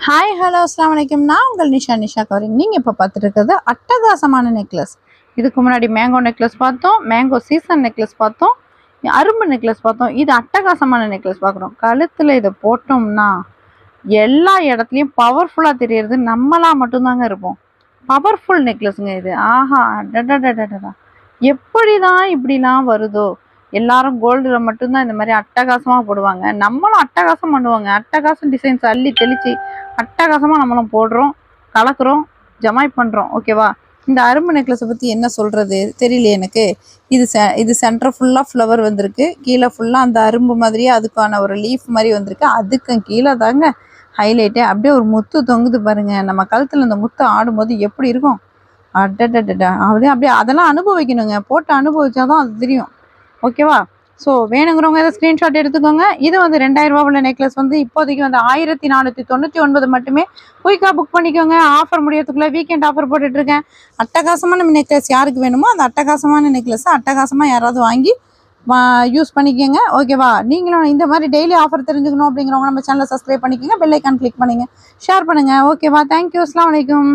Hi hello அஸ்லாம் வலைக்கம். நான் உங்கள் நிஷா கவரிங். நீங்கள் இப்போ பார்த்துட்டு இருக்கிறது அட்டகாசமான நெக்லஸ். இதுக்கு முன்னாடி மேங்கோ நெக்லஸ் பார்த்தோம், மேங்கோ சீசன் நெக்லஸ் பார்த்தோம், அரும்பு நெக்லஸ் பார்த்தோம். இது அட்டகாசமான நெக்லஸ் பார்க்குறோம். கழுத்தில் இதை போட்டோம்னா எல்லா இடத்துலையும் பவர்ஃபுல்லாக தெரியறது நம்மளாக மட்டும்தாங்க இருப்போம். பவர்ஃபுல் நெக்லஸுங்க இது. ஆஹா டடா, எப்படி தான் இப்படிலாம் வருதோ. எல்லாரும் கோல்டில் மட்டும்தான் இந்த மாதிரி அட்டகாசமாக போடுவாங்க. நம்மளும் அட்டகாசம் பண்ணுவாங்க. அட்டகாசம் டிசைன்ஸ் அள்ளி தெளித்து அட்டகாசமாக நம்மளும் போடுறோம், கலக்குறோம், ஜமாய் பண்ணுறோம். ஓகேவா? இந்த அரும்பு நெக்லஸை பற்றி என்ன சொல்கிறது தெரியல எனக்கு. இது சென்டர் ஃபுல்லாக ஃப்ளவர் வந்திருக்கு, கீழே ஃபுல்லாக அந்த அரும்பு மாதிரியே அதுக்கான ஒரு லீஃப் மாதிரி வந்திருக்கு. அதுக்கும் கீழே தாங்க ஹைலைட்டே. அப்படியே ஒரு முத்து தொங்குது பாருங்கள். நம்ம கழுத்தில் அந்த முத்து ஆடும்போது எப்படி இருக்கும்? அடடடா, அப்படியே அதெல்லாம் அனுபவிக்கணுங்க. போட்டு அனுபவிச்சாதான் அது தெரியும். ஓகேவா? ஸோ வேணுங்கிறவங்க இதை ஸ்க்ரீன்ஷாட் எடுத்துக்கோங்க. இது வந்து 2000 ரூபா உள்ள நெக்லஸ் வந்து இப்போதைக்கு வந்து 1499 மட்டுமே. குயிக்காக புக் பண்ணிக்கோங்க. ஆஃபர் முடியறதுக்குள்ளே வீக்கெண்ட் ஆஃபர் போட்டுட்ருக்கேன். அட்டகாசமான நெக்லஸ் யாருக்கு வேணுமோ அந்த அட்டகாசமான நெக்லஸை அட்டகாசமாக யாராவது வாங்கி யூஸ் பண்ணிக்கோங்க. ஓகேவா? நீங்களும் இந்த மாதிரி டெய்லி ஆஃபர் தெரிஞ்சுக்கணும் அப்படிங்கிறவங்க நம்ம சேனலை சப்ஸ்கிரைப் பண்ணிக்கோங்க. பெல் ஐக்கான் கிளிக் பண்ணுங்கள், ஷேர் பண்ணுங்கள். ஓகேவா? தேங்க்யூ. அஸ்ஸலாமு அலைக்கும்.